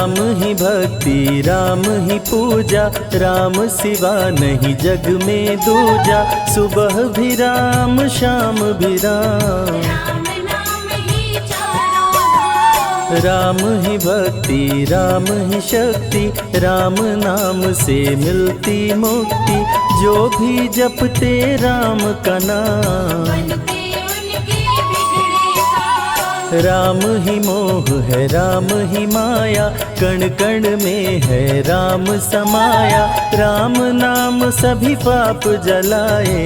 राम ही भक्ति राम ही पूजा, राम सिवा नहीं जग में दूजा। सुबह भी राम शाम भी राम, राम ही भक्ति राम ही शक्ति, राम नाम से मिलती मुक्ति। जो भी जपते राम का नाम, राम ही मोह है राम ही माया, कण कण में है राम समाया। राम नाम सभी पाप जलाए,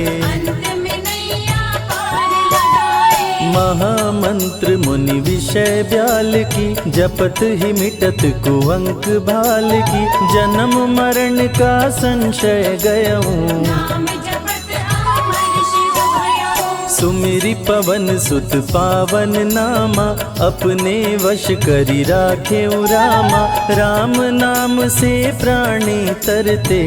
महामंत्र मुनि विषय ब्याल की, जपत ही मिटत कुअंक भाल की। जन्म मरण का संशय गयऊं, सुमिरि पवन सुत पावन नामा। अपने वश करी राखे रामा, राम नाम से प्राणी तरते।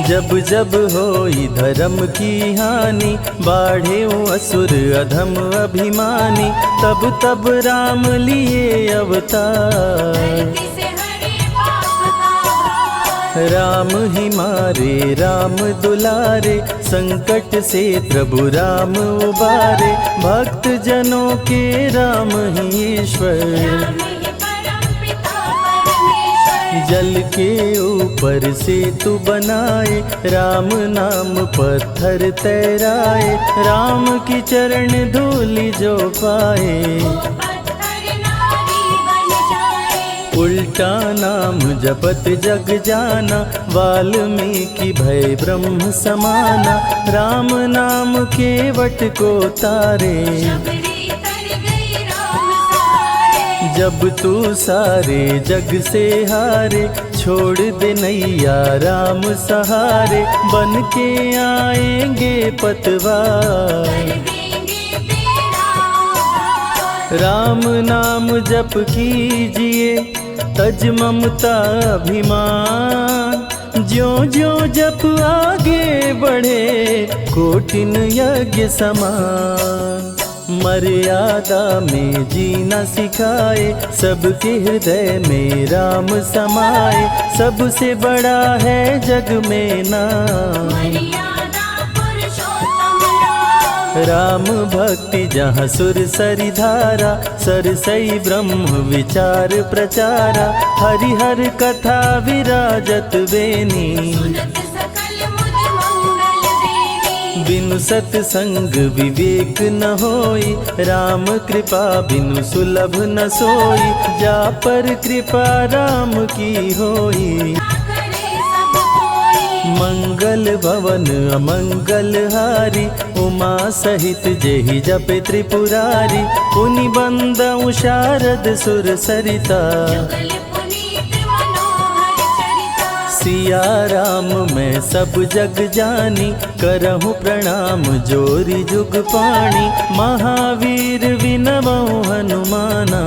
जब जब होई धर्म की हानि, बाढ़े असुर अधम अभिमानी। तब तब राम लिए अवतार, राम ही मारे राम दुलारे। संकट से प्रभु राम उबारे, भक्त जनों के राम ही ईश्वर। जल के ऊपर सेतु बनाए, राम नाम पत्थर तैराए। राम की चरण धूलि जो पाए, उल्टा नाम जपत जग जाना। वाल्मीकि भय ब्रह्म समाना, राम नाम के वट को तारे। जब तू सारे जग से हारे, छोड़ दे नैया राम सहारे। बन के आएंगे पतवार, राम नाम जप कीजिए तज ममता अभिमान। ज्यों ज्यों जप आगे बढ़े, कोटिन यज्ञ समान। मर्यादा में जीना सिखाए, सबके हृदय में राम समाए। सबसे बड़ा है जग में नाम, राम भक्ति जहाँ सुर सरि धारा। सरसई ब्रह्म विचार प्रचारा, हरिहर कथा विराजत बेनी। बिनु सत्संग विवेक न होई, राम कृपा बिनु सुलभ न सोई। जा पर कृपा राम की होई, मंगल भवन अमंगल हारी। उमा सहित जेहि जपे त्रिपुरारी, पुनि बंदउ शारद सुर सरिता। सिया राम मैं सब जग जानी, करहु प्रणाम जोरी जुग पाणी। महावीर विनमउ हनुमाना,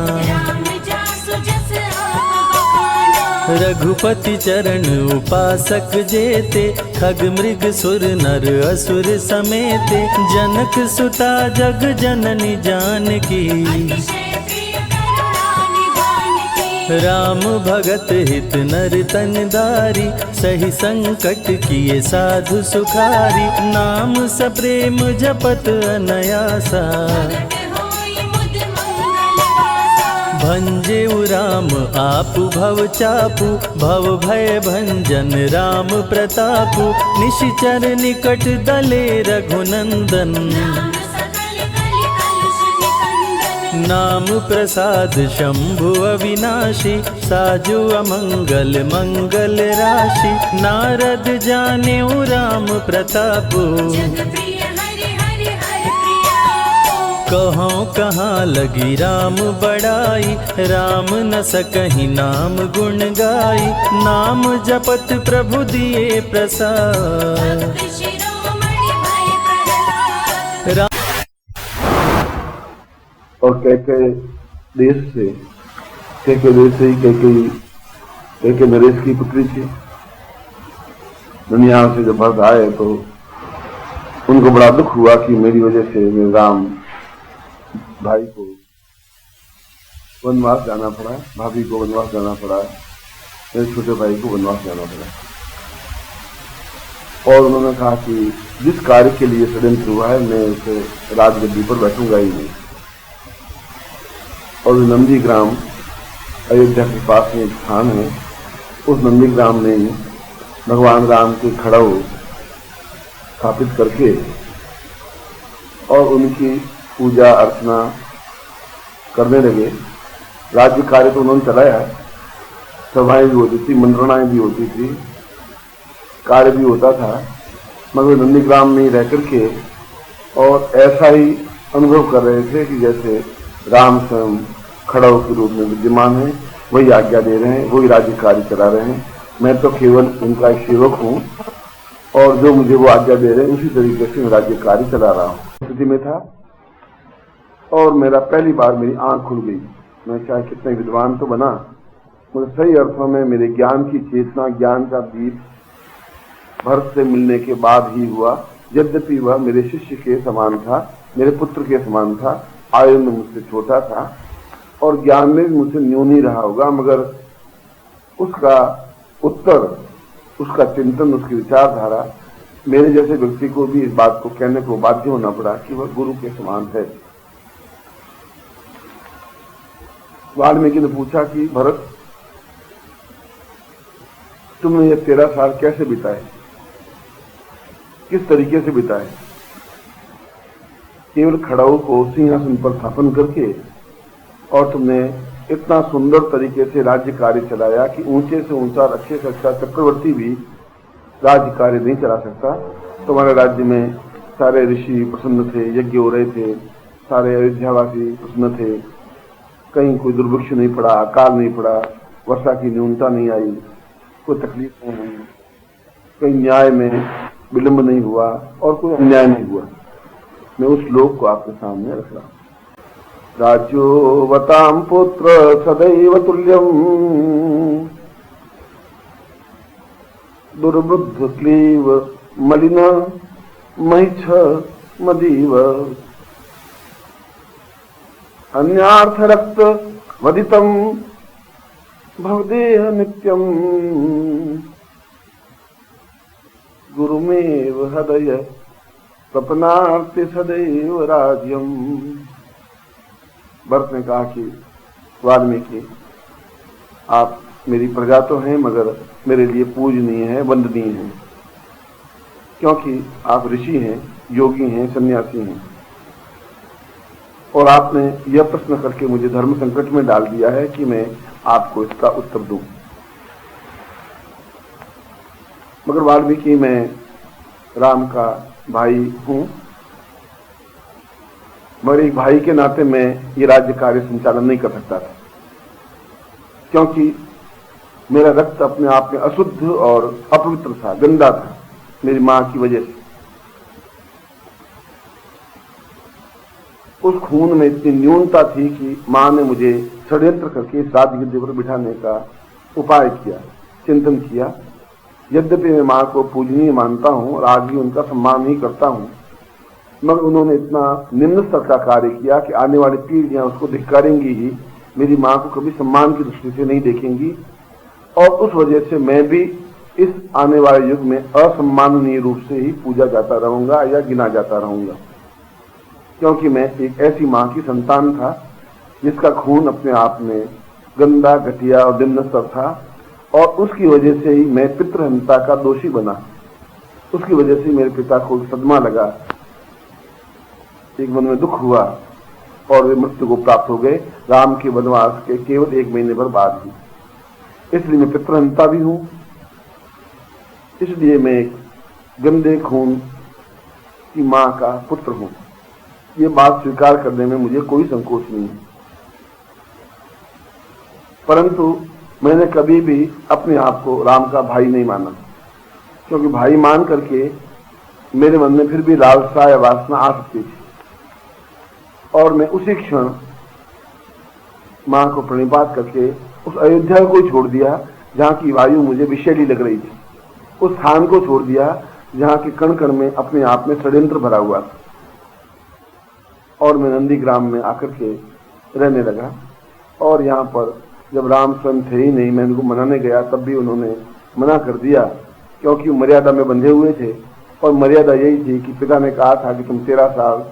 रघुपति चरण उपासक जेते। खग मृग सुर नर असुर समेते, जनक सुता जग जननी जानकी। राम भगत हित नर तनदारी, सही संकट किए साधु सुखारी। नाम सप्रेम जपत अनयासा, भंजे राम आपु भव चापु। भव भय भंजन राम प्रतापु, निशिचर निकट दले रघुनंदन। नाम प्रसाद शंभु अविनाशी, साजु अमंगल मंगल राशि। नारद जानेउ राम प्रतापु, कहाँ कहाँ लगी राम बड़ाई। राम न सकहि नाम गुण गाई, नाम जपत प्रभु दिए प्रसाद। और कह देश से कह नरेश की पुत्री थी। दुनिया से जब भक्त आए तो उनको बड़ा दुख हुआ कि मेरी वजह से मेरे राम भाई को वनवास जाना पड़ा, भाभी को वनवास जाना पड़ा, मेरे छोटे भाई को वनवास जाना पड़ा। और उन्होंने कहा कि जिस कार्य के लिए षड्यंत्र हुआ है मैं उसे राजगद्दी पर बैठूंगा ही नहीं। और नंदीग्राम अयोध्या के पास में एक स्थान है, उस नंदीग्राम में भगवान राम के खड़ाऊ स्थापित करके और उनकी पूजा अर्चना करने लगे। राज्य कार्य तो उन्होंने चलाया, सभाएं भी होती थी, मंत्रणाएं भी होती थी, कार्य भी होता था, मगर नंदीग्राम में रह करके और ऐसा ही अनुभव कर रहे थे कि जैसे राम स्वयं खड़ाऊ के रूप में विद्यमान है, वही आज्ञा दे रहे हैं, वही राज्य कार्य चला रहे हैं। मैं तो केवल उनका एक सेवक हूँ और जो मुझे वो आज्ञा दे रहे हैं उसी तरीके से मैं राज्य कार्य चला रहा हूँ। स्थिति में था और मेरा पहली बार मेरी आंख खुल गई। मैं चाहे कितने विद्वान तो बना, मुझे सही अर्थों में मेरे ज्ञान की चेतना, ज्ञान का दीप भरत से मिलने के बाद ही हुआ। यद्यपि वह मेरे शिष्य के समान था, मेरे पुत्र के समान था, आयु में मुझसे छोटा था और ज्ञान में भी मुझसे न्यून ही रहा होगा, मगर उसका उत्तर, उसका चिंतन, उसकी विचारधारा मेरे जैसे व्यक्ति को भी इस बात को कहने को बाध्य होना पड़ा कि वह गुरु के समान है। वाल्मीकि ने पूछा कि भरत, तुमने ये 13 साल कैसे बिताए, किस तरीके से बिताए? केवल खड़ाऊ को सिंहासन पर स्थापन करके और तुमने इतना सुंदर तरीके से राज्य कार्य चलाया कि ऊंचे से ऊंचा, अच्छे से अच्छा चक्रवर्ती भी राज्य कार्य नहीं चला सकता। तुम्हारे राज्य में सारे ऋषि प्रसन्न थे, यज्ञ हो रहे थे, सारे अयोध्यावासी प्रसन्न थे, कहीं कोई दुर्भिक्ष नहीं पड़ा, अकाल नहीं पड़ा, वर्षा की न्यूनता नहीं आई, कोई तकलीफ नहीं हुई, कहीं न्याय में विलंब नहीं हुआ और कोई अन्याय नहीं हुआ। मैं उस लोक को आपके सामने रख रहा हूं। राज्योवतां पुत्र सदैव तुल्यम् दुर्बुद्ध क्लीव मलिन महिष मदीव अन्यार्थ रक्त वदितम् भवदेह नित्यम् गुरुमेव हृदय स्वप्नार्थे सदैव राज्यम्। भरत ने कहा कि वाल्मीकि, आप मेरी प्रजा तो हैं मगर मेरे लिए पूजनीय है, वंदनीय है, क्योंकि आप ऋषि हैं, योगी हैं, सन्यासी हैं और आपने यह प्रश्न करके मुझे धर्म संकट में डाल दिया है कि मैं आपको इसका उत्तर दूं। मगर वाल्मीकि, मैं राम का भाई हूं, मगर एक भाई के नाते मैं ये राज्य कार्य संचालन नहीं कर सकता था, क्योंकि मेरा रक्त अपने आप में अशुद्ध और अपवित्र था, गंदा था, मेरी मां की वजह से। उस खून में इतनी न्यूनता थी कि मां ने मुझे षड्यंत्र करके इस राजगद्दी पर बिठाने का उपाय किया, चिंतन किया। यद्यपि मैं मां को पूजनीय मानता हूं और आज भी उनका सम्मान ही करता हूं, मगर उन्होंने इतना निम्न स्तर का कार्य किया कि आने वाली पीढ़ियां उसको धिक्कारेंगी ही, मेरी मां को कभी सम्मान की दृष्टि से नहीं देखेंगी और उस वजह से मैं भी इस आने वाले युग में असम्माननीय रूप से ही पूजा जाता रहूंगा या गिना जाता रहूंगा, क्योंकि मैं एक ऐसी मां की संतान था जिसका खून अपने आप में गंदा, घटिया और निम्न स्तर था और उसकी वजह से ही मैं पितृहंता का दोषी बना। उसकी वजह से मेरे पिता को सदमा लगा, एक मन में दुख हुआ और वे मृत्यु को प्राप्त हो गए राम के वनवास के केवल 1 महीने पर बाद ही। इसलिए मैं पितृहंता भी हूं, इसलिए मैं एक गंदे खून की मां का पुत्र हूं। ये बात स्वीकार करने में मुझे कोई संकोच नहीं है, परंतु मैंने कभी भी अपने आप को राम का भाई नहीं माना, क्योंकि भाई मान करके मेरे मन में फिर भी लालसा या वासना आ सकती थी और मैं उसी क्षण मां को प्रणिपात करके उस अयोध्या को छोड़ दिया जहां की वायु मुझे विषैली लग रही थी, उस स्थान को छोड़ दिया जहां के कण कण में अपने आप में षड्यंत्र भरा हुआ था और मैं नंदीग्राम में आकर के रहने लगा। और यहाँ पर जब राम स्वयं थे ही नहीं, मैं उनको मनाने गया तब भी उन्होंने मना कर दिया, क्योंकि मर्यादा में बंधे हुए थे। और मर्यादा यही थी कि पिता ने कहा था कि तुम 13 साल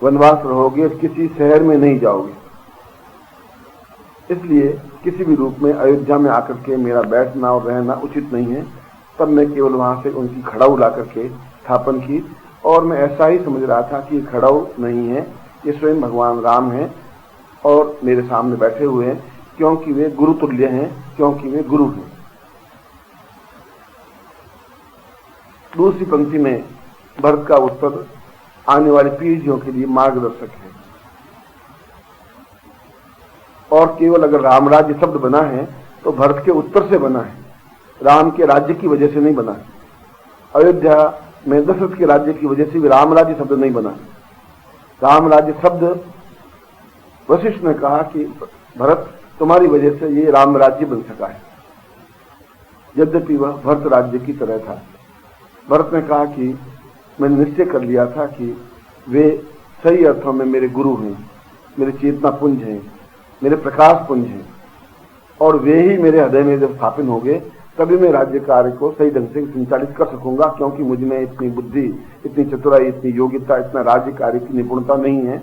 वनवास रहोगे, किसी शहर में नहीं जाओगे, इसलिए किसी भी रूप में अयोध्या में आकर के मेरा बैठना और रहना उचित नहीं है। तब मैं केवल वहां से उनकी खड़ाऊ ला करके स्थापन की, और मैं ऐसा ही समझ रहा था कि ये खड़ाऊ नहीं है, ये स्वयं भगवान राम हैं और मेरे सामने बैठे हुए हैं, क्योंकि वे गुरु तुल्य हैं, क्योंकि वे गुरु हैं। दूसरी पंक्ति में भरत का उत्तर आने वाली पीढ़ियों के लिए मार्गदर्शक है। और केवल अगर राम राज्य शब्द बना है तो भरत के उत्तर से बना है, राम के राज्य की वजह से नहीं बना है। अयोध्या में दशरथ के राज्य की वजह से भी राम राज्य शब्द नहीं बना है। राम राज्य शब्द वशिष्ठ ने कहा कि भरत तुम्हारी वजह से ये राम राज्य बन सका है, यद्यपि वह भरत राज्य की तरह था। भरत ने कहा कि मैंने निश्चय कर लिया था कि वे सही अर्थों में मेरे गुरु हैं, मेरे चेतना पुंज हैं, मेरे प्रकाश पुंज हैं, और वे ही मेरे हृदय में जब स्थापित होंगे तभी मैं राज्य कार्य को सही ढंग से संचालित कर सकूंगा, क्योंकि मुझ में इतनी बुद्धि, इतनी चतुराई, इतनी योग्यता, इतना राज्य कार्य की निपुणता नहीं है।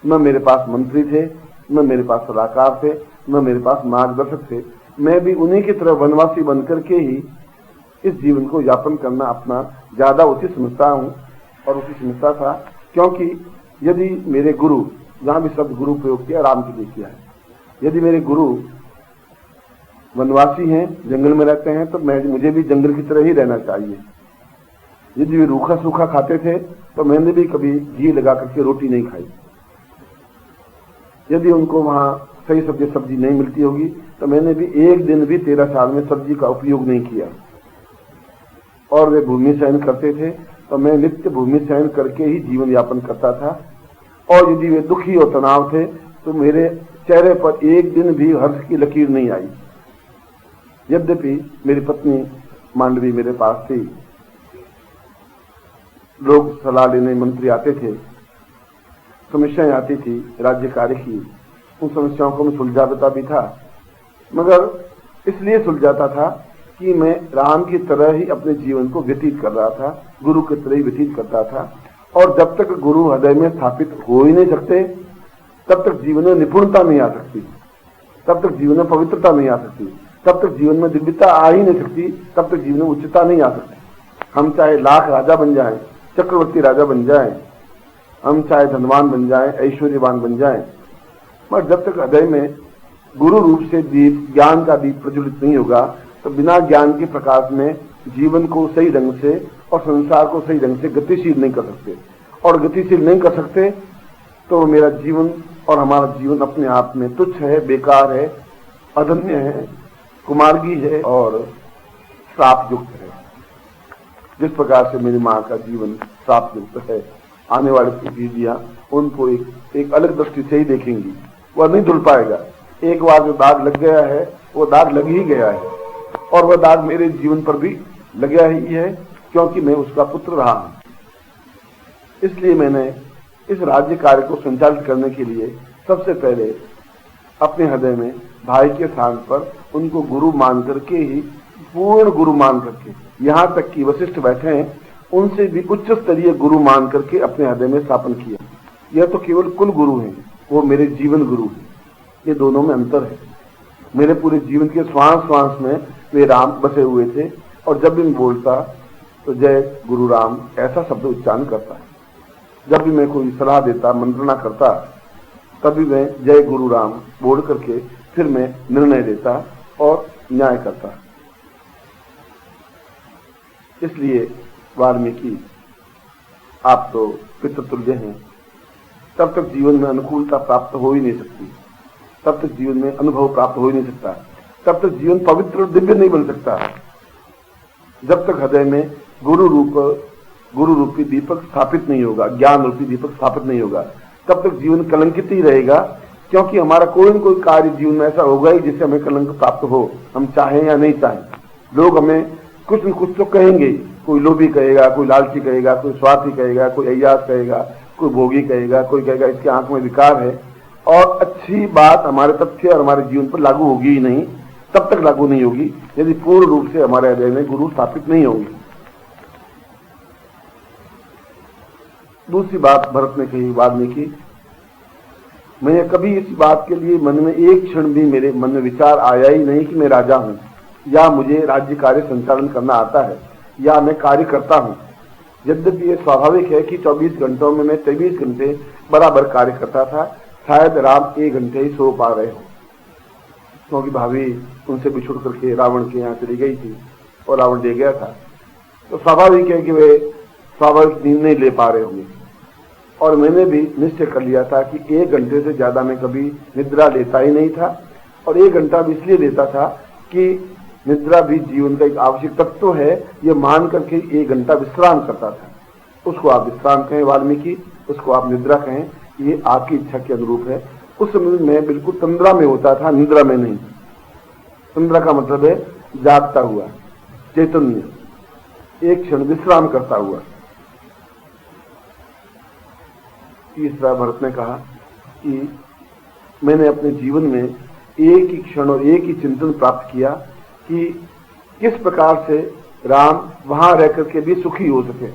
न मेरे पास मंत्री थे, न मेरे पास सलाहकार थे, न मेरे पास मार्गदर्शक थे। मैं भी उन्हीं की तरह वनवासी बनकर के ही इस जीवन को यापन करना अपना ज्यादा उचित समझता हूँ और उचित समझता था, क्योंकि यदि मेरे गुरु, जहां भी शब्द गुरु प्रयोग किया राम के लिए किया है, यदि मेरे गुरु वनवासी हैं, जंगल में रहते हैं, तो मुझे भी जंगल की तरह ही रहना चाहिए। यदि वे रूखा सूखा खाते थे तो मैंने भी कभी घी लगा करके रोटी नहीं खाई। यदि उनको वहां सही सब्जी नहीं मिलती होगी तो मैंने भी एक दिन भी 13 साल में सब्जी का उपयोग नहीं किया। और वे भूमि शयन करते थे तो मैं नित्य भूमि शयन करके ही जीवन यापन करता था। और यदि वे दुखी और तनाव थे तो मेरे चेहरे पर एक दिन भी हर्ष की लकीर नहीं आई। यद्यपि मेरी पत्नी मांडवी मेरे पास थी, लोग सलाह लेने, मंत्री आते थे, समस्याएं आती थी राज्य कार्य की, उन समस्याओं को मैं सुलझाता भी था, मगर इसलिए सुलझाता था कि मैं राम की तरह ही अपने जीवन को व्यतीत कर रहा था, गुरु की तरह ही व्यतीत करता था। और जब तक गुरु हृदय में स्थापित हो ही नहीं सकते तब तक जीवन में निपुणता नहीं आ सकती, तब तक जीवन में पवित्रता नहीं आ सकती, तब तक जीवन में दिव्यता आ ही नहीं सकती, तब तक जीवन में उच्चता नहीं आ सकती। हम चाहे लाख राजा बन जाएं, चक्रवर्ती राजा बन जाएं, हम चाहे धनवान बन जाएं, ऐश्वर्यवान बन जाएं, मगर जब तक हृदय में गुरु रूप से दीप, ज्ञान का दीप प्रज्वलित नहीं होगा तो बिना ज्ञान के प्रकाश में जीवन को सही ढंग से और संसार को सही ढंग से गतिशील नहीं कर सकते। और गतिशील नहीं कर सकते तो मेरा जीवन और हमारा जीवन अपने आप में तुच्छ है, बेकार है, अधन्य है, कुमार्गी है और श्राप युक्त है। जिस प्रकार से मेरी माँ का जीवन श्राप युक्त है, आने वाली पीढ़ियां उनको एक अलग दृष्टि से ही देखेंगी, वह नहीं धुल पाएगा। एक बार जो दाग लग गया है वो दाग लग ही गया है, और वह दाग मेरे जीवन पर भी लगा ही है, क्योंकि मैं उसका पुत्र रहा हूं। इसलिए मैंने इस राज्य कार्य को संचालित करने के लिए सबसे पहले अपने हृदय में भाई के स्थान पर उनको गुरु मान करके ही, पूर्ण गुरु मान करके, यहाँ तक कि वशिष्ठ बैठे हैं उनसे भी उच्च स्तरीय गुरु मान करके अपने हृदय में स्थापन किया। यह तो केवल कुल गुरु हैं, वो मेरे जीवन गुरु हैं। ये दोनों में अंतर है। मेरे पूरे जीवन के श्वास श्वास में वे राम बसे हुए थे, और जब भी मैं बोलता तो जय गुरु राम ऐसा शब्द उच्चारण करता है। जब भी मैं कोई सलाह देता, मंत्रणा करता, तभी मैं जय गुरु राम बोल करके फिर मैं निर्णय देता और न्याय करता। इसलिए वाल्मीकि आप तो पितृतुल्य हैं, तब तक जीवन में अनुकूलता प्राप्त हो ही नहीं सकती, तब तक जीवन में अनुभव प्राप्त हो ही नहीं सकता, तब तक जीवन पवित्र और दिव्य नहीं बन सकता, जब तक हृदय में गुरु रूपी दीपक स्थापित नहीं होगा, ज्ञान रूपी दीपक स्थापित नहीं होगा, तब तक जीवन कलंकित ही रहेगा। क्योंकि हमारा कोई न कोई कार्य जीवन में ऐसा होगा ही जिससे हमें कलंक प्राप्त हो, हम चाहें या नहीं चाहें। लोग हमें कुछ न कुछ तो कहेंगे, कोई लोभी कहेगा, कोई लालची कहेगा, कोई स्वार्थी कहेगा, कोई अय्यास कहेगा, कोई भोगी कहेगा, कोई कहेगा इसके आंख में विकार है। और अच्छी बात हमारे तथ्य और हमारे जीवन पर लागू होगी ही नहीं, तब तक लागू नहीं होगी यदि पूर्ण रूप से हमारे हृदय में गुरु स्थापित नहीं होंगे। दूसरी बात भरत ने कही वाल्मीकि, मैंने कभी इस बात के लिए मन में एक क्षण भी मेरे मन में विचार आया ही नहीं कि मैं राजा हूं या मुझे राज्य कार्य संचालन करना आता है या मैं कार्य करता हूं। यद्यपि ये स्वाभाविक है कि 24 घंटों में मैं 23 घंटे बराबर कार्य करता था, शायद राम 1 घंटे ही सो पा रहे हो, क्योंकि भाभी उनसे बिछुड़ करके रावण के यहाँ चली गई थी और रावण ले गया था, तो स्वाभाविक है कि वे स्वाभाविक नींद नहीं ले पा रहे होंगे। और मैंने भी निश्चय कर लिया था कि 1 घंटे से ज्यादा मैं कभी निद्रा लेता ही नहीं था, और 1 घंटा भी इसलिए लेता था कि निद्रा भी जीवन का एक आवश्यक तत्व है, यह मान करके 1 घंटा विश्राम करता था। उसको आप विश्राम कहें वाल्मीकि, उसको आप निद्रा कहें, ये आपकी इच्छा के अनुरूप है। उस समय मैं बिल्कुल तंद्रा में होता था, निद्रा में नहीं। तंद्रा का मतलब है जागता हुआ, चैतन्य, एक क्षण विश्राम करता हुआ। तीसरा भरत ने कहा कि मैंने अपने जीवन में एक ही क्षण और एक ही चिंतन प्राप्त किया कि किस प्रकार से राम वहां रह करके भी सुखी हो सके,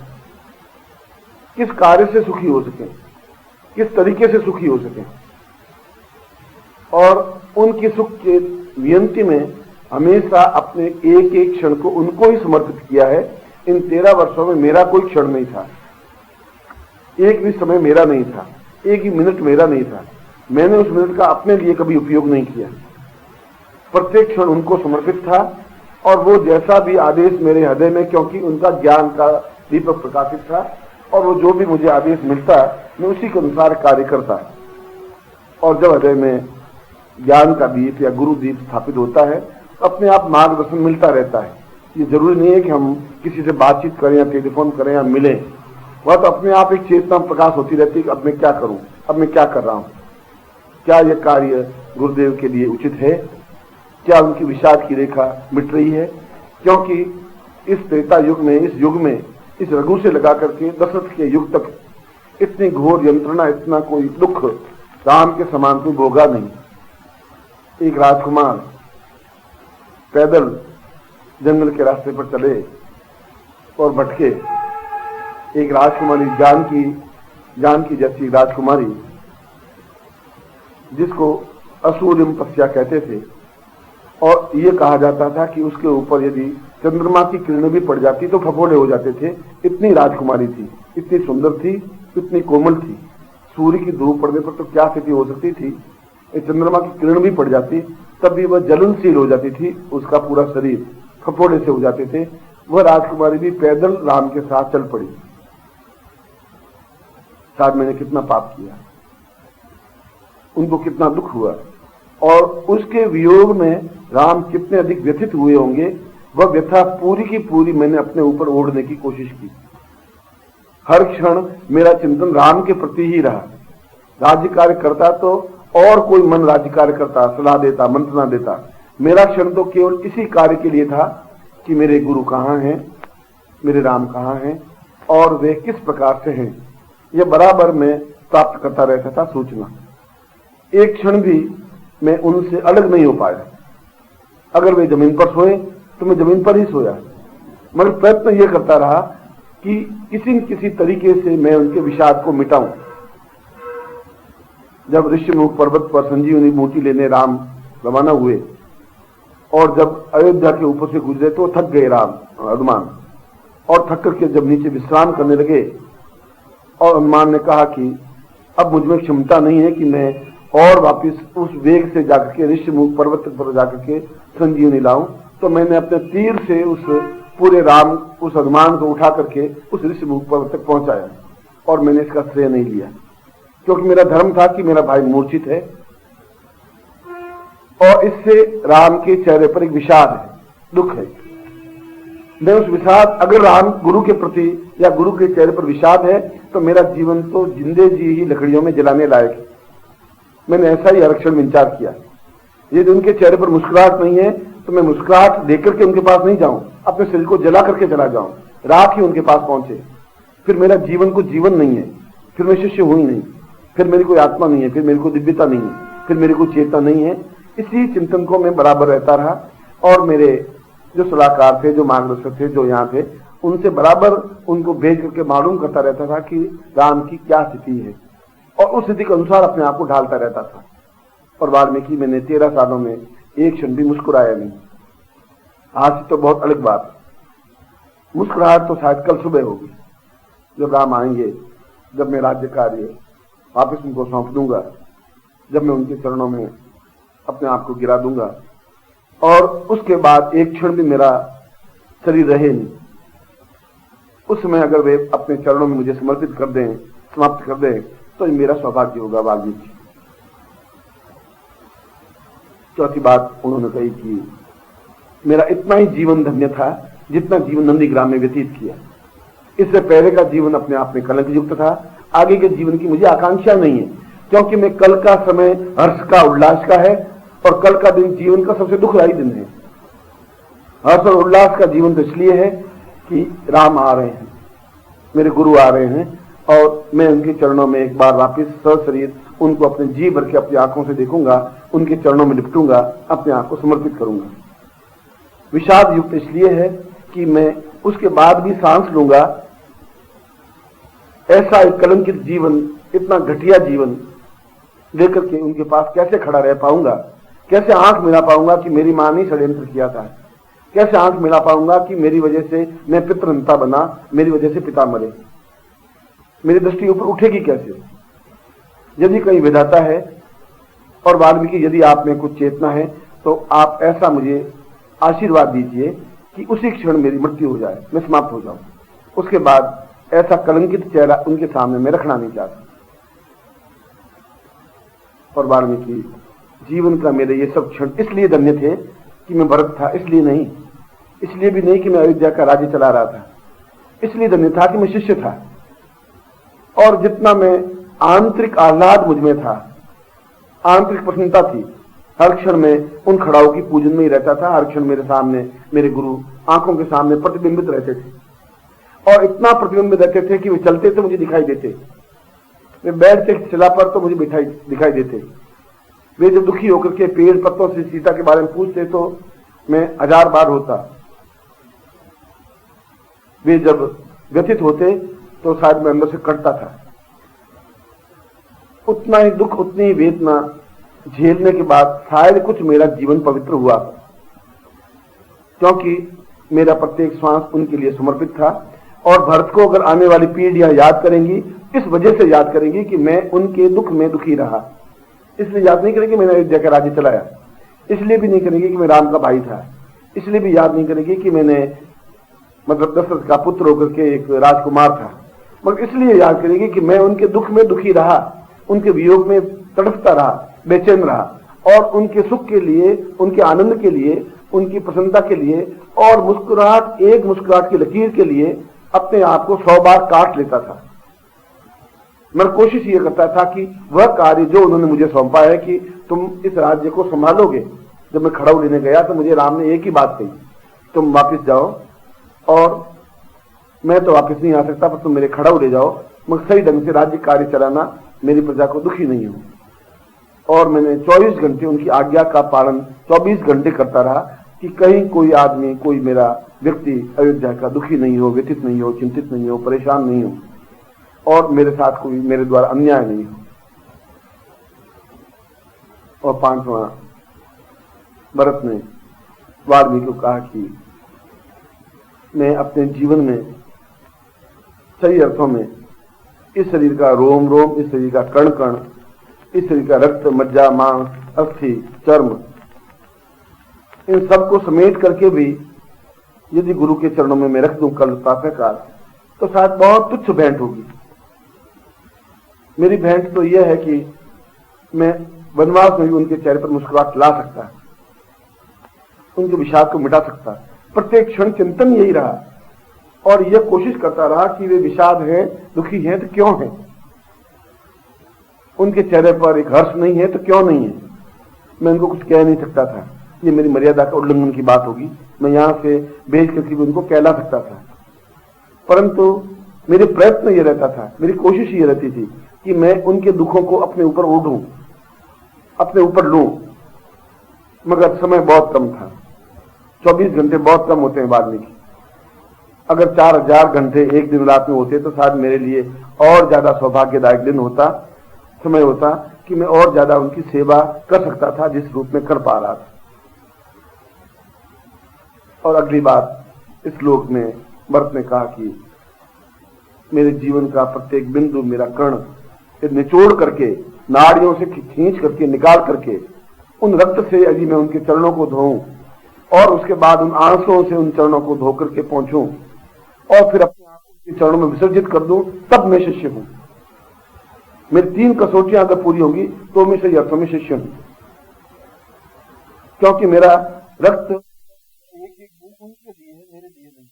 किस कार्य से सुखी हो सके, किस तरीके से सुखी हो सके, और उनकी सुख के नियंत्रण में हमेशा अपने एक एक क्षण को उनको ही समर्पित किया है। इन 13 वर्षों में मेरा कोई क्षण नहीं था, एक भी समय मेरा नहीं था, एक ही मिनट मेरा नहीं था। मैंने उस मिनट का अपने लिए कभी उपयोग नहीं किया, प्रत्येक क्षण उनको समर्पित था। और वो जैसा भी आदेश मेरे हृदय में, क्योंकि उनका ज्ञान का दीपक प्रकाशित था, और वो जो भी मुझे आदेश मिलता मैं उसी के अनुसार कार्य करता। और जब हृदय में ज्ञान का दीप या गुरु दीप स्थापित होता है, अपने आप मार्गदर्शन मिलता रहता है। ये जरूरी नहीं है कि हम किसी से बातचीत करें या टेलीफोन करें या मिलें, वह तो अपने आप एक चेतना प्रकाश होती रहती है कि अब मैं क्या करूं, अब मैं क्या कर रहा हूं, क्या यह कार्य गुरुदेव के लिए उचित है, क्या उनकी विषाद की रेखा मिट रही है। क्योंकि इस त्रेता युग में, इस युग में, इस रघु से लगा करके दशरथ के युग तक इतनी घोर यंत्रणा, इतना कोई दुख राम के समान कोई भोगा नहीं। एक राजकुमार पैदल जंगल के रास्ते पर चले और भटके। एक राजकुमारी जानकी जैसी राजकुमारी, जिसको असूर्यम पस्या कहते थे, और ये कहा जाता था कि उसके ऊपर यदि चंद्रमा की किरणें भी पड़ जाती तो फफोले हो जाते थे। इतनी राजकुमारी थी, इतनी सुंदर थी, इतनी कोमल थी। सूर्य की धूप पड़ने पर तो क्या स्थिति हो सकती थी, चंद्रमा की किरण भी पड़ जाती तब भी वह जलनशील हो जाती थी, उसका पूरा शरीर फफोले से हो जाते थे। वह राजकुमारी भी पैदल राम के साथ चल पड़ी। शायद मैंने कितना पाप किया, उनको कितना दुख हुआ, और उसके वियोग में राम कितने अधिक व्यथित हुए होंगे, वह व्यथा पूरी की पूरी मैंने अपने ऊपर ओढ़ने की कोशिश की। हर क्षण मेरा चिंतन राम के प्रति ही रहा। राज्य कार्य करता तो और कोई मन राज्य कार्य करता, सलाह देता, मंत्रणा देता। मेरा क्षण तो केवल इसी कार्य के लिए था कि मेरे गुरु कहाँ हैं, मेरे राम कहाँ हैं और वे किस प्रकार से हैं। यह बराबर मैं प्राप्त करता रहता था सूचना। एक क्षण भी मैं उनसे अलग नहीं हो पाया। अगर वे जमीन पर सोए तो मैं जमीन पर ही सोया, मगर प्रयत्न यह करता रहा कि किसी न किसी तरीके से मैं उनके विषाद को मिटाऊं। जब ऋषिमुख पर्वत पर संजीवनी मूर्ति लेने राम रवाना हुए और जब अयोध्या के ऊपर से गुजरे तो थक गए राम हनुमान, और थक करके जब नीचे विश्राम करने लगे और हनुमान ने कहा कि अब मुझ में क्षमता नहीं है कि मैं और वापिस उस वेग से जाकर के ऋषिमुख पर्वत पर जाकर के संजीवनी लाऊं, तो मैंने अपने तीर से उस पूरे राम, उस हनुमान को उठा करके उस ऋषिमुख पर्वत तक पहुंचाया। और मैंने इसका श्रेय नहीं लिया, क्योंकि मेरा धर्म था कि मेरा भाई मूर्छित है और इससे राम के चेहरे पर एक विषाद है, दुख है। मैं उस विषाद, अगर राम गुरु के प्रति या गुरु के चेहरे पर विषाद है तो मेरा जीवन तो जिंदे जी ही लकड़ियों में जलाने लायक है। मैंने ऐसा ही आरक्षण में विचार किया। यदि उनके चेहरे पर मुस्कुराहट नहीं है तो मैं मुस्कुराहट देकर के उनके पास नहीं जाऊं, अपने शरीर को जला करके चला जाऊं, राख ही उनके पास पहुंचे। फिर मेरा जीवन को जीवन नहीं है, फिर मैं शिष्य हूं ही नहीं। फिर मेरी कोई आत्मा नहीं है, फिर मेरी कोई दिव्यता नहीं है, फिर मेरी कोई चेतना नहीं है। इसी चिंतन को मैं बराबर रहता रहा और मेरे जो सलाहकार थे, जो मार्गदर्शक थे, जो यहाँ थे, उनसे बराबर उनको भेज करके मालूम करता रहता था कि राम की क्या स्थिति है और उस स्थिति के अनुसार अपने आप को ढालता रहता था। और वाल्मीकि मैंने 13 सालों में एक क्षण भी मुस्कुराया नहीं। आज से तो बहुत अलग बात, मुस्कुराहट तो शायद कल सुबह होगी जब राम आएंगे, जब मैं राज्य कार्य वापस उनको सौंप दूंगा, जब मैं उनके चरणों में अपने आप को गिरा दूंगा और उसके बाद एक क्षण भी मेरा शरीर रहे नहीं। उस समय अगर वे अपने चरणों में मुझे समर्पित कर दें, समाप्त कर दें, तो ये मेरा सौभाग्य होगा। वाल्मीकि चौथी बात उन्होंने कही कि मेरा इतना ही जीवन धन्य था जितना जीवन नंदीग्राम में व्यतीत किया। इससे पहले का जीवन अपने आप में कलंक युक्त था। आगे के जीवन की मुझे आकांक्षा नहीं है, क्योंकि मैं कल का समय हर्ष का, उल्लास का है और कल का दिन जीवन का सबसे दुखदायी दिन है। हर्ष और उल्लास का जीवन तो इसलिए है कि राम आ रहे हैं, मेरे गुरु आ रहे हैं और मैं उनके चरणों में एक बार वापिस सशरीर उनको अपने जी भर के अपनी आंखों से देखूंगा, उनके चरणों में लिपटूंगा, अपने आप को समर्पित करूंगा। विषाद युक्त इसलिए है कि मैं उसके बाद भी सांस लूंगा। ऐसा एक कलंकित जीवन, इतना घटिया जीवन लेकर के उनके पास कैसे खड़ा रह पाऊंगा, कैसे आंख मिला पाऊंगा कि मेरी मां ने षड्यंत्र किया था, कैसे आंख मिला पाऊंगा कि मेरी वजह से मैं पितृहंता बना, मेरी वजह से पिता मरे। मेरी दृष्टि ऊपर उठेगी कैसे? यदि कहीं विधाता है और वाल्मीकि यदि आप में कुछ चेतना है तो आप ऐसा मुझे आशीर्वाद दीजिए कि उसी क्षण मेरी मृत्यु हो जाए, मैं समाप्त हो जाऊं। उसके बाद ऐसा कलंकित चेहरा उनके सामने मैं रखना नहीं चाहता। और वाल्मीकि जीवन का मेरे ये सब क्षण इसलिए धन्य थे कि मैं भरत था, इसलिए नहीं, इसलिए भी नहीं कि मैं अयोध्या का राज्य चला रहा था, इसलिए धन्य था कि मैं शिष्य था। और जितना मैं आंतरिक आह्लाद मुझ में था, आंतरिक प्रसन्नता थी, हर क्षण में उन खड़ाओं की पूजन में ही रहता था। हर क्षण मेरे सामने मेरे गुरु आंखों के सामने प्रतिबिंबित रहते थे और इतना प्रतिबिंबित रहते थे कि वे चलते तो मुझे दिखाई देते, वे बैठते शिला पर तो मुझे दिखाई देते, वे जब दुखी होकर के पेड़ पत्तों से सीता के बारे में पूछते तो मैं 1000 बार होता, वे जब व्यथित होते तो शायद मैं अंदर से कटता था। उतना ही दुख, उतनी ही वेदना झेलने के बाद शायद कुछ मेरा जीवन पवित्र हुआ, क्योंकि मेरा प्रत्येक श्वास उनके लिए समर्पित था। और भरत को अगर आने वाली पीढ़ियां याद करेंगी, इस वजह से याद करेंगी कि मैं उनके दुख में दुखी रहा। इसलिए याद नहीं करेंगे मैंने अयोध्या का राज्य चलाया, इसलिए भी नहीं करेंगे कि मैं राम का भाई था, इसलिए भी याद नहीं करेंगे कि मैंने मतलब दशरथ का पुत्र होकर के एक राजकुमार था, मगर इसलिए याद करेंगे कि मैं उनके दुख में दुखी रहा, उनके वियोग में तड़पता रहा, बेचैन रहा और उनके सुख के लिए, उनके आनंद के लिए, उनकी प्रसन्नता के लिए और मुस्कुराहट, एक मुस्कुराहट की लकीर के लिए अपने आप को 100 बार काट लेता था। मैं कोशिश ये करता था कि वह कार्य जो उन्होंने मुझे सौंपा है कि तुम इस राज्य को संभालोगे। जब मैं खड़ाऊ लेने गया तो मुझे राम ने एक ही बात कही, तुम वापस जाओ और मैं तो वापस नहीं आ सकता, पर तुम मेरे खड़ाऊ ले जाओ, मगर सही ढंग से राज्य कार्य चलाना, मेरी प्रजा को दुखी नहीं हो। और मैंने 24 घंटे उनकी आज्ञा का पालन 24 घंटे करता रहा कि कहीं कोई आदमी, कोई मेरा व्यक्ति अयोध्या का दुखी नहीं हो, व्यथित नहीं हो, चिंतित नहीं हो, परेशान नहीं हो और मेरे साथ कोई मेरे द्वारा अन्याय नहीं हो। और 5वां, भरत ने वाल्मीकि को कहा कि मैं अपने जीवन में सही अर्थों में इस शरीर का रोम रोम, इस शरीर का कण कण, इस शरीर का रक्त, मज्जा, मांस, अस्थि, चर्म, इन सबको समेट करके भी यदि गुरु के चरणों में मैं रख दूं कल प्रातःकाल, तो शायद बहुत तुच्छ भेंट होगी। मेरी भेंट तो यह है कि मैं वनवास में भी उनके चेहरे पर मुस्कुराहट ला सकता, उनके विषाद को मिटा सकता। प्रत्येक क्षण चिंतन यही रहा और यह कोशिश करता रहा कि वे विषाद हैं, दुखी हैं तो क्यों हैं, उनके चेहरे पर एक हर्ष नहीं है तो क्यों नहीं है। मैं उनको कुछ कह नहीं सकता था, ये मेरी मर्यादा का उल्लंघन की बात होगी, मैं यहां से भेज करके भी उनको कहला सकता था, परंतु मेरे प्रयत्न ये रहता था, मेरी कोशिश ये रहती थी कि मैं उनके दुखों को अपने ऊपर ओढ़ूं, अपने ऊपर लूं, मगर समय बहुत कम था। 24 घंटे बहुत कम होते हैं वाल्मीकि। अगर 4000 घंटे एक दिन रात में होते तो शायद मेरे लिए और ज्यादा सौभाग्यदायक दिन होता, समय होता कि मैं और ज्यादा उनकी सेवा कर सकता था जिस रूप में कर पा रहा था। और अगली बात, इस श्लोक में भरत ने कहा कि मेरे जीवन का प्रत्येक बिंदु, मेरा कण निचोड़ करके, नाड़ियों से खींच करके, निकाल करके, उन रक्त से यदि मैं उनके चरणों को धोऊं और उसके बाद उन आंसुओं से उन चरणों को धो करके पहुंचूं और फिर अपने आप उनके चरणों में विसर्जित कर दूं, तब मैं शिष्य हूं। मेरी 3 कसौटियां अगर पूरी होंगी तो मैं सही अर्थों में शिष्य हूं, क्योंकि मेरा रक्त एक उनके लिए है, मेरे लिए नहीं।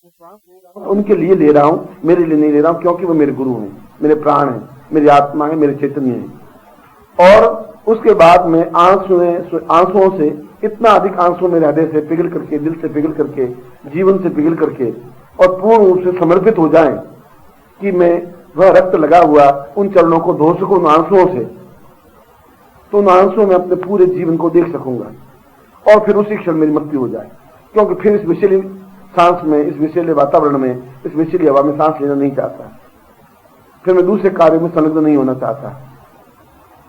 मैं श्वास ले रहा हूं, उनके लिए ले रहा हूं, मेरे लिए नहीं ले रहा हूं, क्योंकि वो मेरे गुरु हैं, मेरे प्राण हैं, मेरी आत्मा है, मेरे चैतन्य है। और उसके बाद में आंसुओं से, इतना अधिक आंसू मेरे हृदय से पिघल करके, दिल से पिघल करके, जीवन से पिघल करके और पूर्ण रूप से समर्पित हो जाएं कि मैं वह रक्त लगा हुआ उन चरणों को धो सकूं उन आंसुओं से, तो उन आंसुओं में अपने पूरे जीवन को देख सकूंगा और फिर उसी क्षण मेरी मृत्यु हो जाए। क्योंकि फिर इस विषैली सांस में, इस विषैले वातावरण में, इस विषैली हवा में सांस लेना नहीं चाहता, फिर मैं दूसरे कार्य में संलग्न नहीं होना चाहता,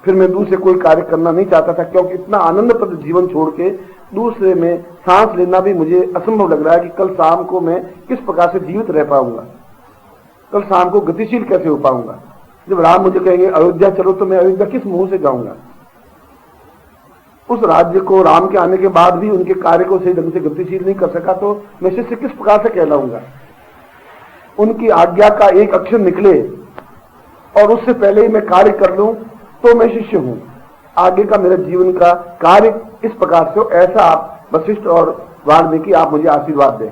फिर मैं दूसरे कोई कार्य करना नहीं चाहता था, क्योंकि इतना आनंदप्रद जीवन छोड़ के दूसरे में सांस लेना भी मुझे असंभव लग रहा है कि कल शाम को मैं किस प्रकार से जीवित रह पाऊंगा, कल शाम को गतिशील कैसे हो पाऊंगा। जब राम मुझे कहेंगे अयोध्या चलो, तो मैं अयोध्या किस मुंह से जाऊंगा। उस राज्य को राम के आने के बाद भी उनके कार्य को सही ढंग से गतिशील नहीं कर सका तो मैं शिष्य किस प्रकार से कहलाऊंगा। उनकी आज्ञा का एक अक्षर निकले और उससे पहले ही मैं कार्य कर लूं तो मैं शिष्य हूं। आगे का मेरा जीवन का कार्य इस प्रकार से हो, ऐसा आप वशिष्ठ और वाल्मीकि आप मुझे आशीर्वाद दें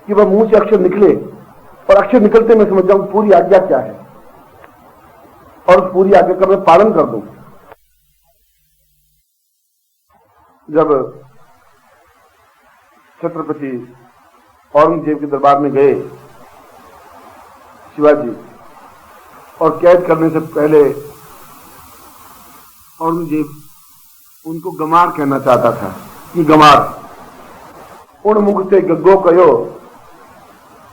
कि वह मुंह से अक्षर निकले और अक्षर निकलते मैं समझ जाऊं पूरी आज्ञा क्या है और उस पूरी आज्ञा का मैं पालन कर दूं। जब छत्रपति औरंगजेब के दरबार में गए शिवाजी, और कैद करने से पहले औरंगजेब उनको गमार कहना चाहता था कि गमार उन मुख से गग्गो कयो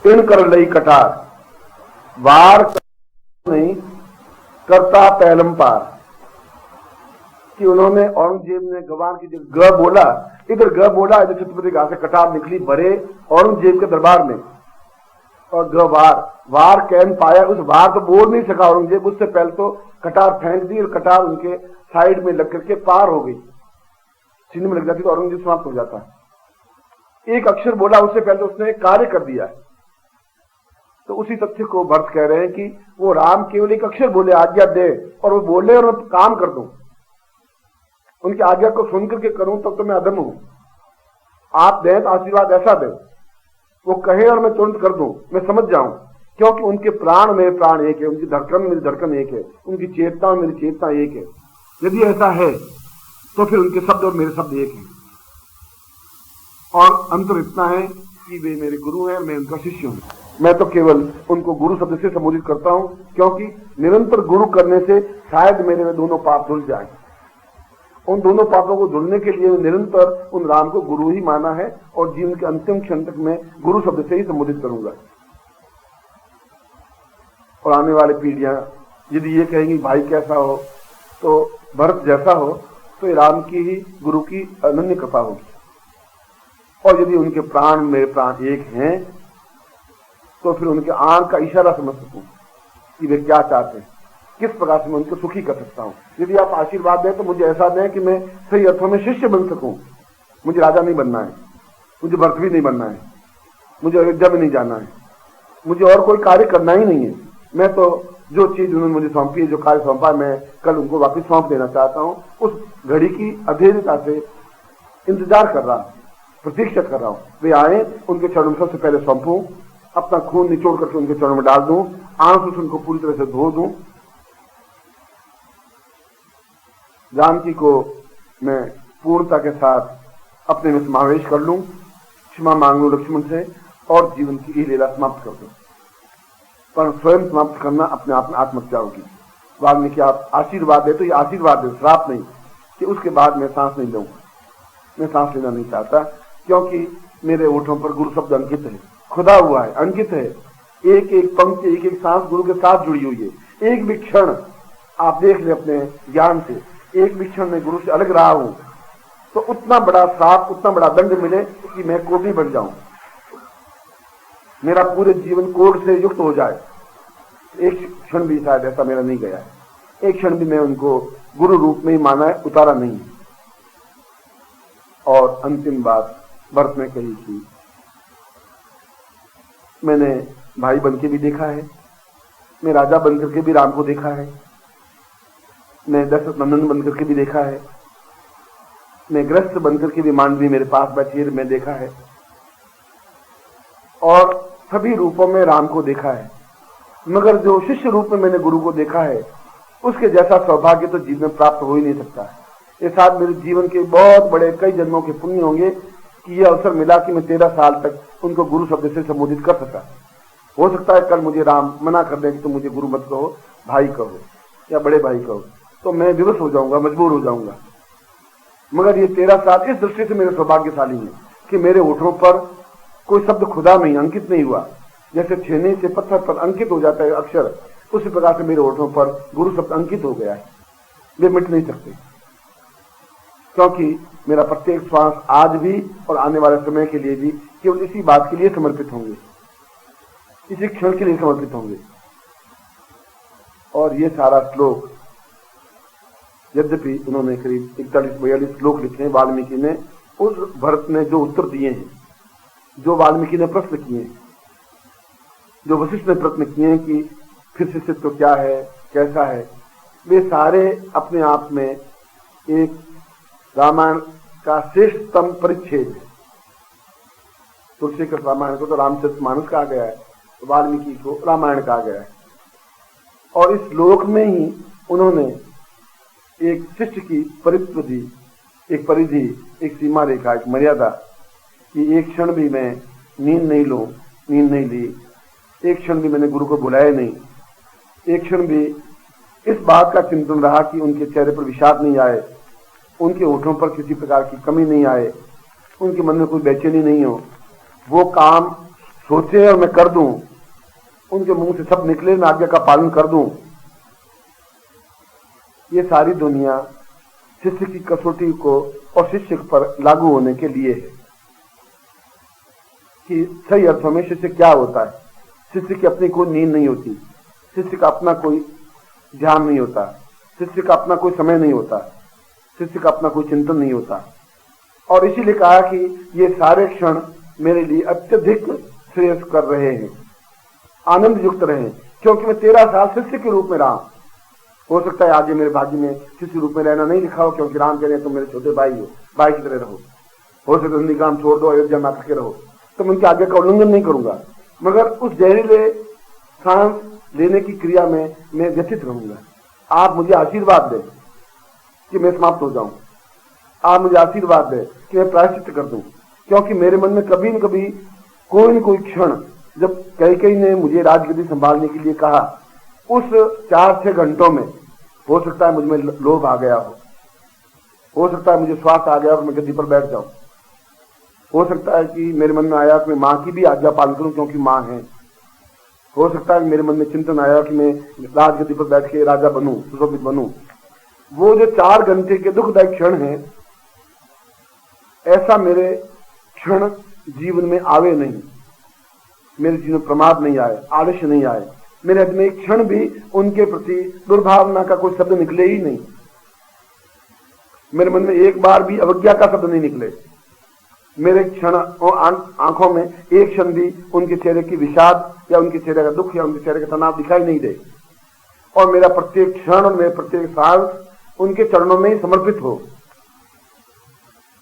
इन कर लई कटार, वार नहीं करता पहलम पार। कि उन्होंने, औरंगजेब ने गवार की जगह ग बोला, इधर ग बोला, इधर छत्रपति कहा से कटार निकली भरे औरंगजेब के दरबार में, और ग वार कैन पाया। उस वार तो बोल नहीं सका औरंगजेब, उससे पहले तो कटार फेंक दी और कटार उनके साइड में लग करके पार हो गई, सीने में लग जाती तो औरंगजेब समाप्त हो जाता। एक अक्षर बोला, उससे पहले उसने कार्य कर दिया। तो उसी तथ्य को भरत कह रहे हैं कि वो राम केवल एक अक्षर बोले, आज्ञा दे, और वो बोले और मैं काम कर दूं, उनकी आज्ञा को सुन करके करूं तब तो मैं अदम हूं। आप दें तो आशीर्वाद ऐसा दें, वो कहे और मैं तुरंत कर दूं, मैं समझ जाऊं, क्योंकि उनके प्राण मेरे प्राण एक है, उनकी धड़कन मेरी धड़कन एक है, उनकी चेतना मेरी चेतना एक है। यदि ऐसा है तो फिर उनके शब्द और मेरे शब्द एक हैं। और अंतर इतना है कि वे मेरे गुरु हैं, मैं उनका शिष्य हूं। मैं तो केवल उनको गुरु शब्द से संबोधित करता हूं, क्योंकि निरंतर गुरु करने से शायद मेरे में दोनों पाप धुल जाए। उन दोनों पापों को धुलने के लिए निरंतर उन राम को गुरु ही माना है और जीवन के अंतिम क्षण तक मैं गुरु शब्द से ही संबोधित करूंगा। और आने वाली पीढ़ियां यदि ये कहेंगी भाई कैसा हो, तो भरत जैसा हो, तो ये राम की ही, गुरु की अनन्य कृपा होगी। और यदि उनके प्राण मेरे प्राण एक हैं, तो फिर उनके आंख का इशारा समझ सकूं कि वे क्या चाहते हैं, किस प्रकार से मैं उनको सुखी कर सकता हूं। यदि आप आशीर्वाद दें तो मुझे ऐसा दें कि मैं सही अर्थों में शिष्य बन सकूं। मुझे राजा नहीं बनना है, मुझे भरत भी नहीं बनना है, मुझे अयोध्या में नहीं जाना है, मुझे और कोई कार्य करना ही नहीं है। मैं तो जो चीज उन्होंने मुझे सौंपी है, जो कार्य सौंपा, मैं कल उनको वापस सौंप देना चाहता हूं। उस घड़ी की अधीरता से इंतजार कर रहा हूं, प्रतीक्षा कर रहा हूं, वे आए, उनके चरणों में सबसे पहले सौंपूं, अपना खून निचोड़ करके उनके चरणों में डाल दूं, आंसू से उनको पूरी तरह से धो दूं। जानकी को मैं पूर्णता के साथ अपने में समावेश कर लूं, क्षमा मांग लूं लक्ष्मण से और जीवन की लीला समाप्त कर दूं। पर स्वयं समाप्त करना अपने आप में आत्महत्या होगी। वाल्मीकि आप आशीर्वाद दे तो ये आशीर्वाद दे, श्राप नहीं, कि उसके बाद मैं सांस नहीं लूंगा। मैं सांस लेना नहीं चाहता, क्योंकि मेरे होठों पर गुरु शब्द अंकित है, खुदा हुआ है, अंकित है। एक एक पंक्ति, एक एक सांस गुरु के साथ जुड़ी हुई है। एक भी क्षण आप देख ले अपने ज्ञान से, एक भी क्षण में गुरु से अलग रहा हूं तो उतना बड़ा श्राप, उतना बड़ा दंड मिले कि मैं कोढ़ी बन जाऊं, मेरा पूरे जीवन कोढ़ से युक्त हो जाए। एक क्षण भी शायद ऐसा मेरा नहीं गया है, एक क्षण भी मैं उनको गुरु रूप में ही माना है, उतारा नहीं। और अंतिम बात भरत ने कही थी, मैंने भाई बनके भी देखा है, मैं राजा बनकर के भी राम को देखा है, मैं दशरथ नंदन बनकर के भी देखा है, मैं ग्रस्त बनकर के भी मांडवी मेरे पास बैठी है मैं देखा है, और सभी रूपों में राम को देखा है। मगर जो शिष्य रूप में मैंने गुरु को देखा है, उसके जैसा सौभाग्य तो जीवन में प्राप्त हो ही नहीं सकता है। ये साथ मेरे जीवन के बहुत बड़े कई जन्मों के पुण्य होंगे कि यह अवसर मिला कि मैं 13 साल तक उनको गुरु शब्द से संबोधित कर सका। हो सकता है कल मुझे राम मना कर दे कि तुम मुझे गुरु मत कहो, भाई कहो या बड़े भाई कहो, तो मैं विवश हो जाऊंगा, मजबूर हो जाऊंगा। मगर ये 13 साल इस दृष्टि से मेरे सौभाग्यशाली हैं कि मेरे होठों पर कोई शब्द खुदा नहीं, अंकित नहीं हुआ। जैसे छेने से पत्थर पर अंकित हो जाता है अक्षर, उसी प्रकार से मेरे होठों पर गुरु शब्द अंकित हो गया है। वे मिट नहीं सकते, क्योंकि मेरा प्रत्येक श्वास आज भी और आने वाले समय के लिए भी केवल इसी बात के लिए समर्पित होंगे, इसी क्षण के लिए समर्पित होंगे। और ये सारा श्लोक, यद्यपि उन्होंने करीब 41-42 श्लोक लिखे हैं वाल्मीकि ने, उस भरत ने जो उत्तर दिए हैं, जो वाल्मीकि ने प्रश्न किए हैं, जो वशिष्ठ ने प्रश्न किए हैं कि फिर शिष्यत्व क्या है, कैसा है, वे सारे अपने आप में एक रामायण का श्रेष्ठतम परिच्छेद है। तुलसीकृत रामायण को तो रामचरितमानस कहा गया है, वाल्मीकि को रामायण कहा गया है। और इस श्लोक में ही उन्होंने एक शिष्य की परित्व दी, एक परिधि, एक सीमा रेखा, एक मर्यादा, कि एक क्षण भी मैं नींद नहीं ली, एक क्षण भी मैंने गुरु को बुलाया नहीं, एक क्षण भी इस बात का चिंतन रहा कि उनके चेहरे पर विषाद नहीं आए, उनके होठों पर किसी प्रकार की कमी नहीं आए, उनके मन में कोई बेचैनी नहीं हो, वो काम सोचे और मैं कर दूं, उनके मुंह से सब निकले, मैं आज्ञा का पालन कर दूं। ये सारी दुनिया शिष्य की कसौटी को और शिष्य पर लागू होने के लिए है कि सही अर्थों में शिष्य क्या होता है। शिष्य की अपनी कोई नींद नहीं होती, शिष्य का अपना कोई ध्यान नहीं होता, शिष्य का अपना कोई समय नहीं होता, शिष्य का अपना कोई चिंतन नहीं होता। और इसीलिए कहा कि ये सारे क्षण मेरे लिए अत्यधिक श्रेयस कर रहे हैं, आनंद युक्त रहे, क्योंकि मैं 13 साल शिष्य के रूप में रहा। हो सकता है आगे मेरे भाग्य में शिष्य रूप में रहना नहीं लिखा हो, क्योंकि राम कह रहे हैं तुम मेरे छोटे भाई हो, भाई की तरह रहो। हो सकता है नंदीग्राम छोड़ दो, अयोध्या में आकर के रहो, तो मैं उनकी आज्ञा का उल्लंघन नहीं करूंगा, मगर उस जहरीले सांस लेने की क्रिया में मैं व्यथित रहूंगा। आप मुझे आशीर्वाद दें कि मैं समाप्त हो जाऊं, आप मुझे आशीर्वाद दें कि मैं प्रायश्चित कर दूं, क्योंकि मेरे मन में कभी न कभी कोई न कोई क्षण, जब कैकेयी ने मुझे राजगद्दी संभालने के लिए कहा, उस 4-6 घंटों में हो सकता है मुझ में लोभ आ गया हो सकता है मुझे स्वार्थ आ गया और मैं गद्दी पर बैठ जाऊं, हो सकता है कि मेरे मन में आया कि मैं मां की भी आज्ञा पालन करूं क्योंकि मां है, हो सकता है कि मेरे मन में चिंतन आया कि मैं राजगद्दी पर बैठ के राजा बनूं, सुशोभित बनूं। वो जो 4 घंटे के दुखदायक क्षण हैं, ऐसा मेरे क्षण जीवन में आवे नहीं, मेरे जीवन में प्रमाद नहीं आए, आलस्य नहीं आए, मेरे हृदय में एक क्षण भी उनके प्रति दुर्भावना का कोई शब्द निकले ही नहीं, मेरे मन में एक बार भी अवज्ञा का शब्द नहीं निकले, मेरे क्षण आंखों में एक क्षण भी उनके चेहरे की विषाद या उनके चेहरे का दुख या उनके चेहरे का तनाव दिखाई नहीं दे, और मेरा प्रत्येक क्षण और मेरे प्रत्येक सांस उनके चरणों में ही समर्पित हो।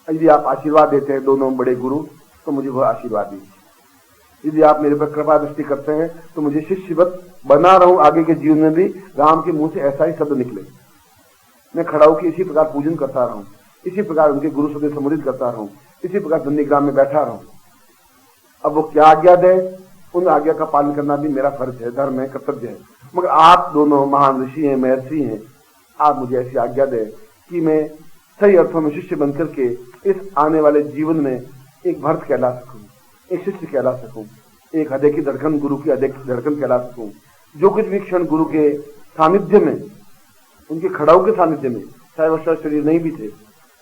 यदि आप आशीर्वाद देते हैं दोनों बड़े गुरु, तो मुझे वह आशीर्वाद दीजिए। यदि आप मेरे पर कृपा दृष्टि करते हैं तो मुझे शिष्यवत बना रहूं, आगे के जीवन में भी राम के मुंह से ऐसा ही शब्द निकले, मैं खड़ा होकर इसी प्रकार पूजन करता रहूं, इसी प्रकार उनके गुरु शब्द संबोधित करता रहूं, इसी प्रकार नंदीग्राम में बैठा रहूं। अब वो क्या आज्ञा दे, उन आज्ञा का पालन करना भी मेरा फर्ज है, धर्म है, कर्तव्य है। मगर आप दोनों महान ऋषि हैं, महर्षि हैं, आप मुझे ऐसी आज्ञा दें कि मैं सही अर्थों में शिष्य बनकर के इस आने वाले जीवन में एक भरत कहला सकूं, एक शिष्य कहला सकूं, एक हृदय की धड़कन, गुरु की हृदय की धड़कन कहला सकूं। जो कुछ भी क्षण गुरु के सानिध्य में, उनके खड़ाऊ के सानिध्य में, चाहे वो शरीर नहीं भी थे,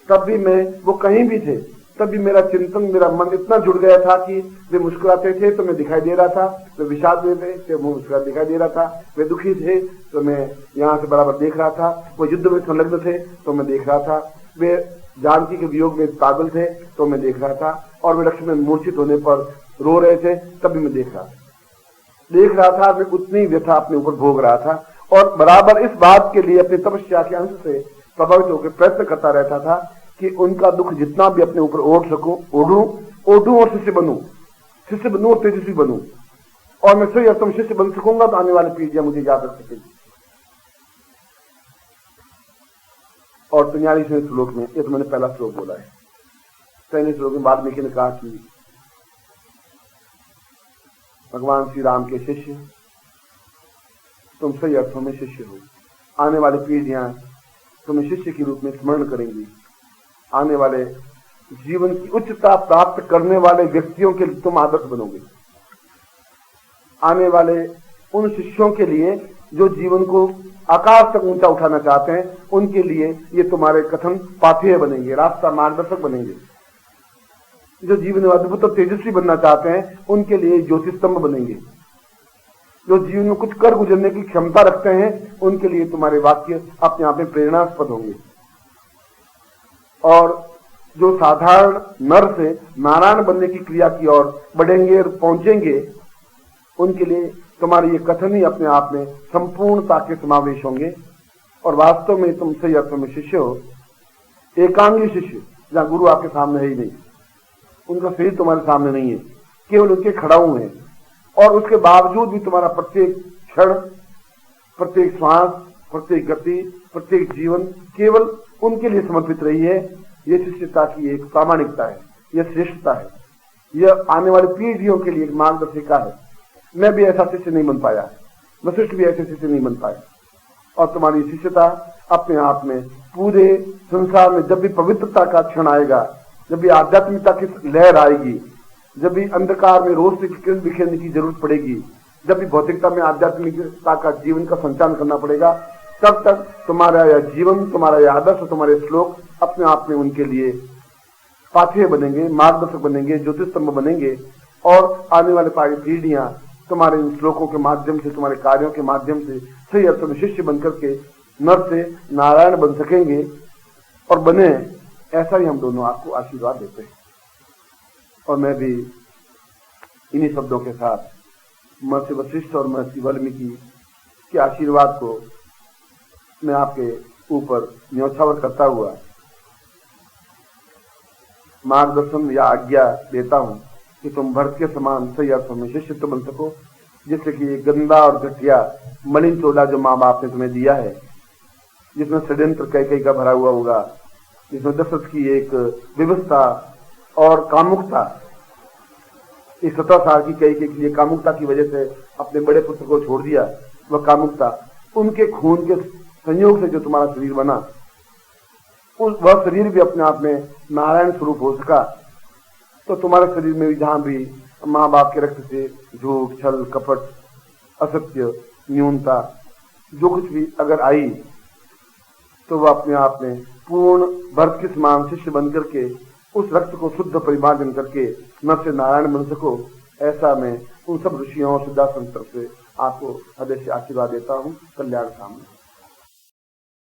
तब भी मैं, वो कहीं भी थे, तब भी मेरा चिंतन, मेरा मन इतना जुड़ गया था कि वे मुस्कुराते थे तो मैं दिखाई दे रहा था, वे विषाद में थे तो मैं मुस्कुरा दिखाई दे रहा था, वे दुखी थे तो मैं यहाँ से बराबर देख रहा था, वो युद्ध में संलग्न थे तो मैं देख रहा था, वे जानकी के वियोग में पागल थे तो मैं देख रहा था, और वे लक्ष्मण मूर्छित होने पर रो रहे थे तब भी मैं देख रहा था। मैं उतनी व्यथा अपने ऊपर भोग रहा था और बराबर इस बात के लिए अपनी तपस्या के अंश से प्रभावित होकर प्रयत्न करता रहता था कि उनका दुख जितना भी अपने ऊपर ओढ़ूं और शिष्य बनूं और तेजस्वी बनूं, और मैं सही अर्थों में शिष्य बन सकूंगा तो आने वाली पीढ़ियां मुझे याद रख सकेगी। और 43वें श्लोक में, ये तो मैंने पहला श्लोक बोला है, 43वें श्लोक में वाल्मीकि ने कहा कि भगवान श्री राम के शिष्य, तुम सही अर्थों में शिष्य हो। आने वाली पीढ़ियां तुम्हें शिष्य के रूप में स्मरण करेंगी। आने वाले जीवन की उच्चता प्राप्त करने वाले व्यक्तियों के लिए तुम आदर्श बनोगे। आने वाले उन शिष्यों के लिए जो जीवन को आकाश तक ऊंचा उठाना चाहते हैं, उनके लिए ये तुम्हारे कथन पाथेय बनेंगे, रास्ता मार्गदर्शक बनेंगे। जो जीवन में अद्भुत और तेजस्वी बनना चाहते हैं, उनके लिए ज्योति स्तंभ बनेंगे। जो जीवन में कुछ कर गुजरने की क्षमता रखते हैं, उनके लिए तुम्हारे वाक्य अपने आप में प्रेरणास्पद होंगे। और जो साधारण नर से नारायण बनने की क्रिया की ओर बढ़ेंगे और पहुंचेंगे, उनके लिए तुम्हारे ये कथन ही अपने आप में संपूर्णता के समावेश होंगे। और वास्तव में तुम सही अर्थों में शिष्य हो, एकांगी शिष्य, जहां गुरु आपके सामने है ही नहीं, उनका शरीर तुम्हारे सामने नहीं है, केवल उनके खड़ाऊ हैं, और उसके बावजूद भी तुम्हारा प्रत्येक क्षण, प्रत्येक श्वास, प्रत्येक गति, प्रत्येक जीवन केवल उनके लिए समर्पित रही है। यह शिष्यता की एक प्रामाणिकता है, यह श्रेष्ठता है, यह आने वाली पीढ़ियों के लिए एक मार्गदर्शिका है। मैं भी ऐसा शिष्य नहीं बन पाया, वशिष्ठ भी ऐसे शिष्य नहीं बन पाया, और तुम्हारी शिष्यता अपने आप में पूरे संसार में जब भी पवित्रता का क्षण आएगा, जब भी आध्यात्मिकता की लहर आएगी, जब भी अंधकार में रोशनी की किरण बिखेरने की जरूरत पड़ेगी, जब भी भौतिकता में आध्यात्मिकता का जीवन का संचालन करना पड़ेगा, तब तक तुम्हारा यह जीवन, तुम्हारा यह आदर्श, तुम्हारे श्लोक अपने आप में उनके लिए पाथेय बनेंगे, मार्गदर्शक बनेंगे, ज्योतिस्तंभ बनेंगे। और आने वाले पीढ़ियां तुम्हारे इन श्लोकों के माध्यम से, तुम्हारे कार्यों के माध्यम से सही अर्थों में शिष्य बनकर के नर से नारायण बन सकेंगे और बने। ऐसा ही हम दोनों आपको आशीर्वाद देते हैं। और मैं भी इन्हीं शब्दों के साथ महर्षि वशिष्ठ और महर्षि वाल्मीकि के आशीर्वाद को मैं आपके ऊपर न्योछावर करता हुआ मार्गदर्शन या आज्ञा देता हूं कि तुम भरत के समान सही अर्थों में शिष्य बन सको, जिससे कि ये गंदा और घटिया मलिन चोला जो माँ बाप ने तुम्हें दिया है, जिसमें षड्यंत्र कई का भरा हुआ होगा, जिसमें दशरथ की एक व्यवस्था और कामुकता, इस 17 साल की कई के लिए कामुकता की वजह से अपने बड़े पुत्र को छोड़ दिया, वह कामुकता उनके खून के संयोग से जो तुम्हारा शरीर बना, वह शरीर भी अपने आप में नारायण स्वरूप हो सका। तो तुम्हारे शरीर में भी जहां भी माँ बाप के रक्त से झूठ, छल, कपट, असत्य, न्यूनता जो कुछ भी अगर आई, तो वह अपने आप में पूर्ण भरत के समान शिष्य बन करके उस रक्त को शुद्ध परिमार्जन करके नर से नारायण बन सको। ऐसा मैं उन सब ऋषियों और सिद्धार्थ से आपको हृदय से आशीर्वाद देता हूँ। कल्याण कामना।